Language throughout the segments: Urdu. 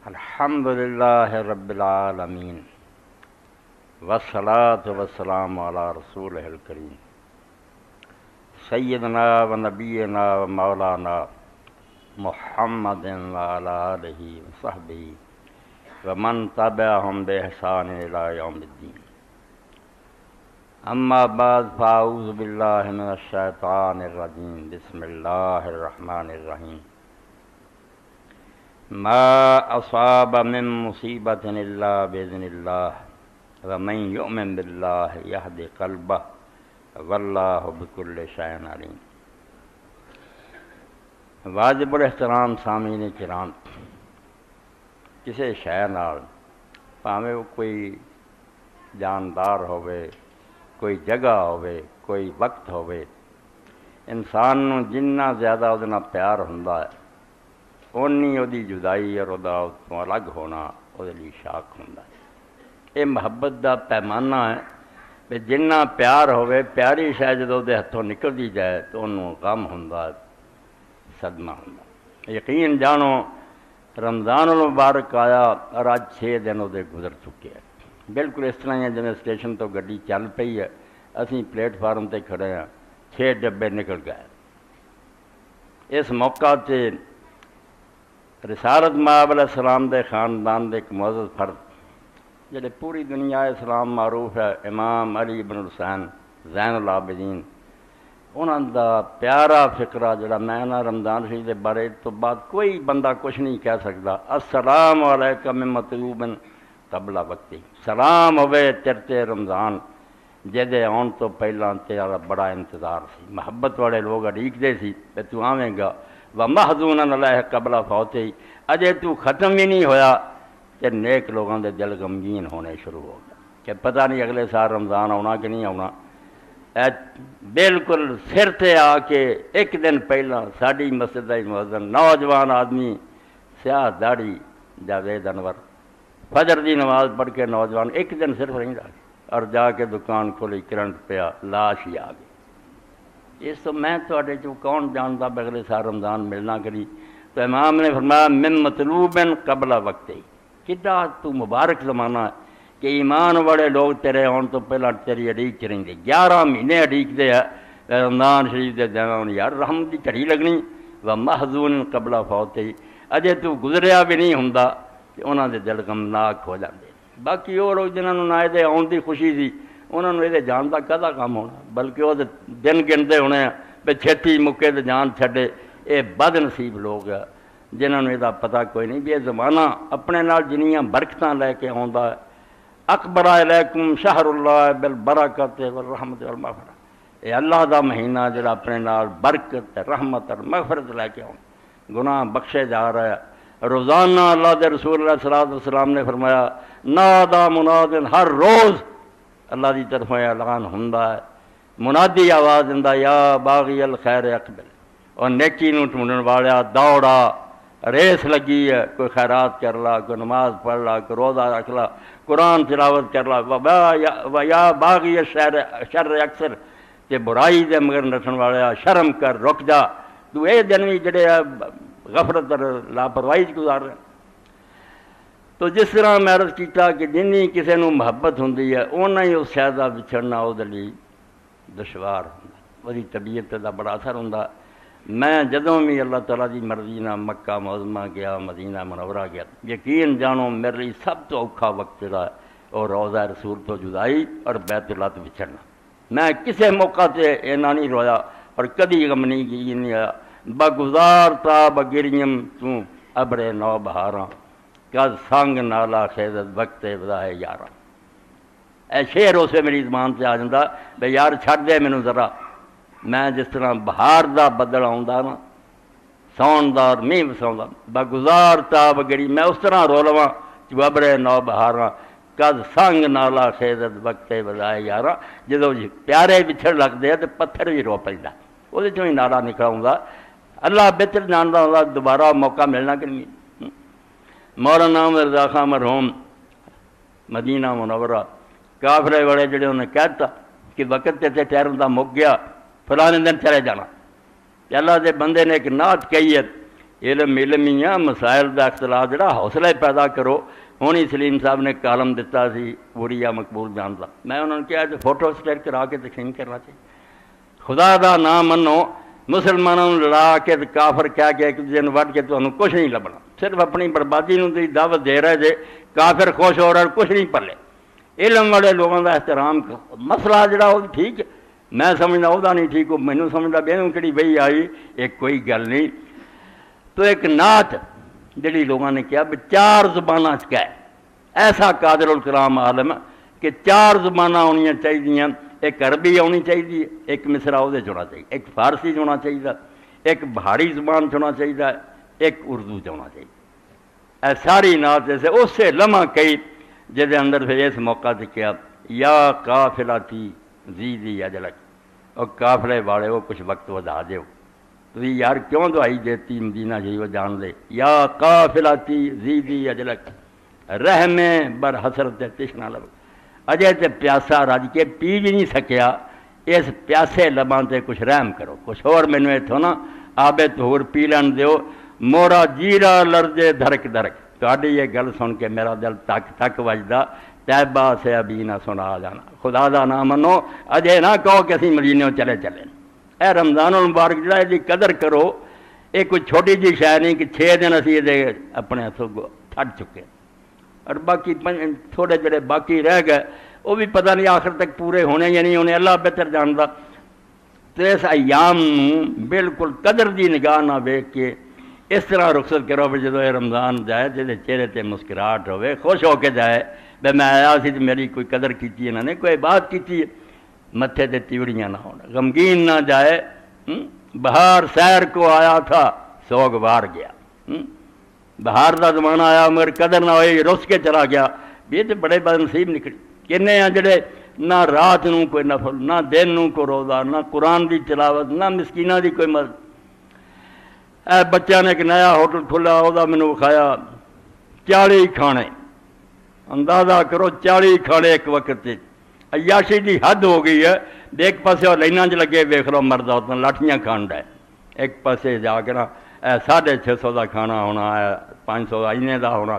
الحمد للہ رب العالمین والصلاة والسلام علی رسولہ الکریم سیدنا و نبینا و مولانا محمد وعلی آلہ وصحبہ ومن تبعہم بإحسان الی یوم الدین. اما بعد فاعوذ باللہ من الشیطان الرجیم. بسم اللہ الرحمن الرحیم. ما اصاب من مصیبت الا باذن اللہ ومن یؤمن باللہ یہد قلبہ واللہ بکل شیء علیم. واجب الاحترام سامعین کرام، کسی شے نال بھاویں وہ کوئی جاندار ہوئے، کوئی جگہ ہوئے، کوئی وقت ہوئے، انسان نو جنہ زیادہ وہ نال پیار ہوندا ہے اونی وہ جدائی اور وہ الگ ہونا وہ شاک ہوندا ہے. یہ محبت دا پیمانہ ہے کہ جنہ پیار ہوئے، پیاری شاید جدوں دے ہتھوں نکلتی جائے تو انہوں غم ہوندا، صدمہ ہوندا. یقین جانو رمضان المبارک آیا اور اج 6 دن وہ گزر چکے ہیں. بالکل اس طرح ہی جیسے اسٹیشن تو گڈی چل پئی ہے، اسی پلیٹ فارم تے کھڑے ہیں، 6 ڈبے نکل گئے. اس موقع تے رسالت مآب علیہ السلام دے خاندان دے ایک معزز فرد جڑے پوری دنیا اسلام معروف ہے، امام علی بن حسین زین العابدین، انہاں دا پیارا فقرہ جڑا میں نا رمضان شریف دے بارے تو بعد کوئی بندہ کچھ نہیں کہہ سکتا. السلام علیکم من مطلوب قبل وقتی. سلام ہوئے تیرتے رمضان جدے آن تو پہلا تیرا بڑا انتظار سی. محبت والے لوگ اڑیک دے سی کہ تو آویں گا. وَمَحْزُونًا عَلَيْهِ قَبْلَ فَوْتِهِ. اجے تو ختم ہی نہیں ہویا کہ نیک لوگوں دے دل غمگین ہونے شروع ہو گئے کہ پتہ نہیں اگلے سال رمضان آنا کہ نہیں آنا. بالکل سر تے آ کے ایک دن پہلا ساڈی مسجد دا مؤذن نوجوان آدمی سیاہ داڑھی جاوید انور فجر دی نماز پڑھ کے نوجوان ایک دن صرف نہیں رہا اور جا کے دکان کھولی، کرنٹ پیا، لاش ہی آ گئی. اس تو میں تواڈے چوں کون جانتا بغیر سال رمضان ملنا کری. تو امام نے فرمایا من مطلوب قبل وقت. کڈا تو مبارک زمانہ ہے کہ ایمان والے لوگ تیرے آن تو پہلا تیری اڑیک چ رہندے. 11 مہینے اڑیک دے رمضان شریف دے دن یار رحمت دی گھڑی لگنی. ومحزون قبل فوت. اجے تو گزریا بھی نہیں ہوندا کہ انہاں دے دل غمناک ہو جاندے. باقی وہ لوگ جنہاں نوں نہ دے آن دی خوشی سی انہوں نے یہ جان کا کدا کام ہونا، بلکہ وہ دن گنتے ہونے ہیں بھی چھتی مکے تو جان چھڈے. یہ بد نصیب لوگ ہے جنہوں نے یہ پتہ کوئی نہیں بھی یہ زمانہ اپنے نال جنیاں برکتاں لے کے آندا ہے. اکبر علیکم شہر اللہ بالبرکت والرحمت والمغفرہ. یہ اللہ دا مہینہ جڑا اپنے نال برکت رحمت اور مغفرت لے کے آن، گناہ بخشے جا رہا ہے. روزانہ اللہ دے رسول علیہ الصلوۃ والسلام نے فرمایا نادا منادن، ہر روز اللہ دی طرف اعلان ہوندا ہے، منادی آواز دیندا یا باغی الخیر اقبل. اور نیکی نو ڈھونڈن والا دوڑا، ریس لگی ہے. کوئی خیرات کر لا، کوئی نماز پڑھ لا، کوئی روزہ رکھ لا، قرآن تلاوت کر لا. و یا باغی شر اکثر تے برائی دے مگر نٹن والا شرم کر، رک جا. تو اے دن بھی جڑے غفلت اور لاپرواہی گزار رہے. تو جس طرح میں عرض کیتا کہ جنی کسی نو محبت ہوندی ہے اونا ہی اس شے دا وچھڑنا وہ لئی دشوار ہوندا، وہی طبیعت دا بڑا اثر ہوندا. میں جدوں بھی اللہ تعالیٰ دی مرضی نال مکہ معظمہ گیا، مدینہ منورہ گیا، یقین جانو میرے لیے سب تو اوکھا وقت جڑا ہے وہ روضہ رسول تو جدائی اور بیت اللہ تو وچھڑنا. میں کسے موقع تے اینا نہیں رویا اور کدی غم نہیں آیا. بگزار تا بگریم تو ابرے نو بہاراں کد سنگ نالا خیزت وقت وضاء یاراں. اے شعر اسے میری زبان سے آ جاتا بے یار چھڑ دے مینوں ذرا. میں جس طرح بہار دا بدل آوندا نا، سون دا مینہ وساوندا، بگزار تاب گری میں اس طرح رو لواں جو ابرے نو بہاراں کد سنگ نالا خیزت وقت وضاء یاراں. جدوں پیارے بچھڑ لگدے تے پتھر بھی رو پیندا، وہ چوں ہی نالا نکل آوندا. اللہ بہتر جاندا ہوندا دوبارہ موقع ملنا کہ نہیں. مولانا رضا خان مرحوم مدینہ منورہ کافرے والے جڑے انہیں کہتا کہ وقت تے ٹھہرن دا مک گیا، فلانے دن چلے جانا. اللہ دے بندے نے ایک نعت کہی ہے علم ہی ہے، مسائل کا اختلاف جڑا حوصلہ پیدا کرو. ہوں ہی سلیم صاحب نے کالم دیتا سی وڑیا مقبول جان کا، میں انہوں نے کہا کہ فوٹو اسٹیٹ کرا کے تقسیم کرنا چاہیے. خدا دا نام منو، مسلمانوں لڑا کے کافر کہہ کے ایک دن وڈ کے تمہیں کچھ نہیں لبنا، صرف اپنی بربادی نو تھی دعوت دے رہے جے. کافر خوش ہو رہا کچھ نہیں پلے. علم والے لوگوں کا احترام مسئلہ جڑا وہ ٹھیک ہے، میں سمجھنا وہ نہیں ٹھیک، وہ مینوں سمجھتا بے کہڑی بئی آئی ایک کوئی گل نہیں. تو ایک نعت جڑی لوگوں نے کیا بھی 4 زباناں کہ ایسا قادر الکلام عالم کہ 4 زباناں ہونی چاہیے. ایک عربی ہونی چاہیے، ایک مصرا وہ ہونا چاہیے، ایک فارسی ہونا چاہیے، ایک بہاری زبان ہونا چاہیے، ایک اردو ہونا چاہیے. اے ساری نعت جیسے اسے لمحہ کئی جہد اندر پھر اس موقع سے کیا یا قافلاتی زیدی اجلک، اور قافلے والے وہ کچھ وقت ودا دیو. تو یار کیوں دعائی دیتی مدینہ جی وہ جان دے. یا قافلاتی زیدی اجلک رحم بر حسرت تشنا لب، اجے تے پیاسا رج کے پی بھی نہیں سکیا، اس پیاسے لباں تے کچھ رحم کرو، کچھ اور مینوں اتوں نا آب طہور پی لین دیو. مورا جیرا لرزے دھڑک دھڑک، تہاڈی یہ گل سن کے میرا دل تک تک وجدا. طیبہ سے ابھی نہ سنا جانا، خدا دا نام منو، اجے نہ کہو کہ اسی مدینے چلے چلے. اے رمضان المبارک جڑا دی قدر کرو، یہ کوئی چھوٹی جی شے نہیں کہ 6 دن اسی یہ اپنے ہاتھوں تھٹ چکے، اور باقی تھوڑے جڑے باقی رہ گئے وہ بھی پتہ نہیں آخر تک پورے ہونے یا نہیں ہونے، اللہ بہتر جانتا. تو اس ایام بالکل قدر دی نگاہ نہ ویکھ کے اس طرح رخصت کرو بھی جدو یہ رمضان جائے جہدے چہرے تے مسکراہٹ ہوئے، خوش ہو کے جائے بے میں آیا سی تو میری کوئی قدر کیتی ہے، انہوں نے کوئی بات کیتی ہے، متھے تے تیوڑیاں نہ ہونا، غمگین نہ جائے. بہار سیر کو آیا تھا سوگوار گیا، بہار دا زمانہ آیا مگر قدر نہ ہوئی رس کے چلا گیا. یہ تو بڑے بد نصیب نکلی. کنے ہیں جڑے نہ رات نو کوئی نفل، نہ دن نو کو روزہ، نہ قرآن دی تلاوت، نہ مسکینہ دی کوئی مدد. اے بچہ نے ایک نیا ہوٹل کھلا، وہ مینوں کھایا 40 کھانے، اندازہ کرو 40 کھانے ایک وقت. عیاشی دی حد ہو گئی ہے. ایک پاسے اور لائناں چ لگے ویکھ لو مرد اتنا لاٹھیاں کھان ڈے، ایک پاسے جا کے نا 650 دا کھانا ہونا ہے، 500 اینے دا ہونا.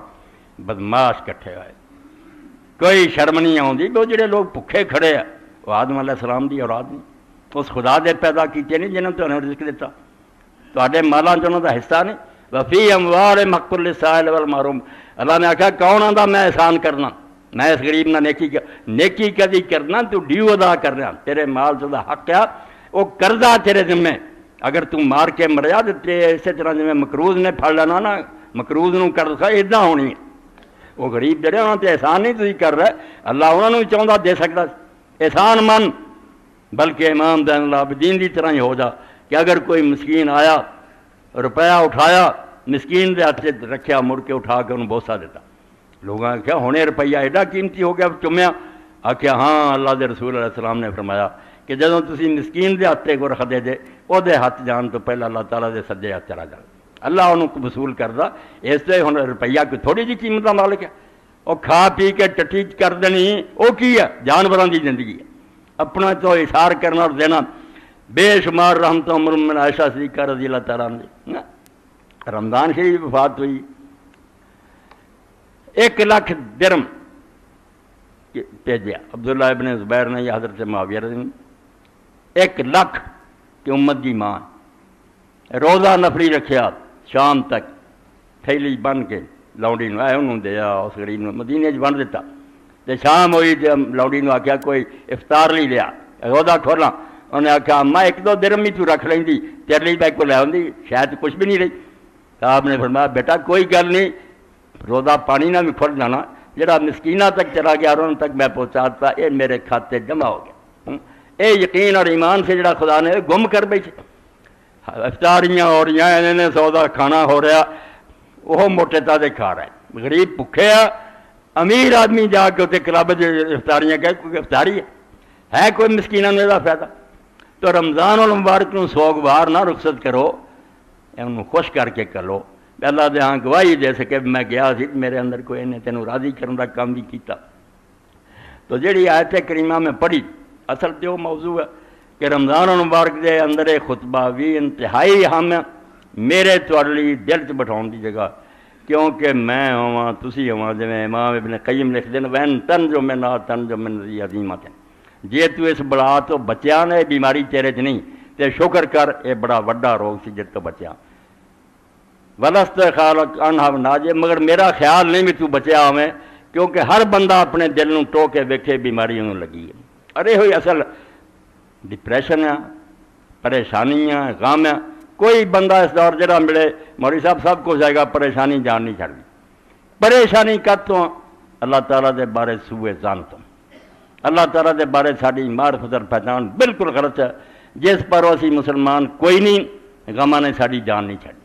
بدماش کٹھے ہوئے، کوئی شرم نہیں آتی. وہ جڑے لوگ بھکھے کھڑے ہیں وہ آدم علیہ السلام دی اولاد نہیں، اس خدا دے پیدا کیتے نہیں جنہوں نے تمہیں رزق دیتا، تواڈے مالاں چ انہاں دا حصہ نہیں. وفی اموال حق للسائل والمحروم. اللہ نے آکھا کون آندا میں احسان کرنا، میں اس غریب نہ نیکی کدی کرنا، تو ڈیو ادا کرنا، تیرے مال سے حق ہے وہ قرضہ تیرے ذمے. اگر تو مار کے مریا تو اسی طرح جی مقروض نے پھڑ لینا نا، مقروض نو قرض کھا ادا ہونی ہے. وہ غریب جڑے انہوں نے احسان نہیں تھی کر رہے، اللہ انہوں نے بھی چاہتا دے سکتا احسان من. بلکہ امام زین العابدین دی طرح ہی ہو جا کہ اگر کوئی مسکین آیا روپیہ اٹھایا مسکین دے ہاتھ سے رکھیا، مڑ کے اٹھا کے انہوں بوسا دیتا. لوگوں نے کہا ہونے روپیہ ایڈا قیمتی ہو گیا چومیا؟ آخیا ہاں اللہ دے رسول علیہ السلام نے فرمایا کہ جدوں تسی مسکین دے ہاتھ کو رکھ دے جے وہ دے ہاتھ جان تو پہلے اللہ تعالیٰ دے سجے ہاتھ چلا جائے، اللہ انہوں کو وصول کردا. اس لیے ہن روپیہ کوئی تھوڑی جی قیمت کا مالک ہے. وہ کھا پی کے ٹٹی کر دینی وہ کی ہے؟ جانوراں دی زندگی ہے. اپنا تو اثار کرنا اور دینا. بے شمار رحمت عمر من عائشہ صدیقہ رضی اللہ تعالیٰ عنہ رمضان شریف وفات ہوئی. 1 لاکھ درم بھیجا عبداللہ ابن زبیر نے، یا حضرت معاویہ رضی اللہ. 1 لاکھ کہ امت کی ماں. روزہ نفری رکھیا شام تک، تھیلی بن کے لونڈی نو آئے انہوں دیا، اس غریب نو مدینے بن دیتا. تے شام ہوئی تے لونڈی نو آخیا کوئی افطار نہیں لیا، روزہ کھولا. انہیں آخیا اما 1-2 درم ہی تو رکھ لینی، تیرے لیے بیگ کو لے آتی شاید کچھ بھی نہیں رہی. آپ نے فرمایا بیٹا کوئی گل نہیں، روزہ پانی نہ بھی کھل جانا، جڑا مسکینہ تک چلا گیا اور ان تک میں پہنچاتا، یہ میرے کھاتے جمع ہو گیا. اے یقین اور ایمان سے جڑا خدا نے گم کر بیٹھے. افطاریاں ہو رہی ہیں، انہیں سودا کھانا ہو رہا، وہ موٹے تازے کھا رہا ہے. غریب بھکھے آ، امیر آدمی جا کے اتنے کلب افطاریاں کہ کوئی افطاری ہے کوئی مسکینہ نے دا فائدہ. تو رمضان المبارک نو سوگوار نہ رخصت کرو، انہوں خوش کر کے کرو. اللہ دے ہاں گواہی دے سکے میں گیا سی میرے اندر کوئی انہیں تینوں راضی کرنے کا کام بھی کیتا. تو جیڑی آیت کریمہ میں پڑھی اصل تو وہ موضوع ہے کہ رمضان المبارک دے اندر خطبہ بھی انتہائی اہم میرے تواڈے لئی دل چ بٹھاؤن دی جگہ، کیونکہ میں ہواں تسی ہواں جویں امام ابن قیم لکھ دین وین تنجو من ذی عظیمت، جے تو اس بلا تو بچیا نے بیماری تیرے چ نہیں تے شکر کر، اے بڑا وڈا روگ سی جت تو بچیا۔ ولست خالق انہا ناجے، مگر میرا خیال نہیں بھی تو بچیا ہوئے، کیونکہ ہر بندہ اپنے دل نوں ٹو کے ویکھے بیماری انہوں لگی ہے۔ ارے ہوئی اصل ڈپریشن ہے، پریشانیاں، غم ہے۔ کوئی بندہ اس دور جڑا ملے مولوی صاحب سب کچھ جائے گا، پریشانی جان نہیں چھڑ دی۔ پریشانی کد تو؟ اللہ تعالیٰ دے بارے سوئے زان تو، اللہ تعالیٰ دے بارے ساری معرفت اور پہچان بالکل غلط ہے، جس پر اسی مسلمان کوئی نہیں، غماں نے ساری جان نہیں چھڑی۔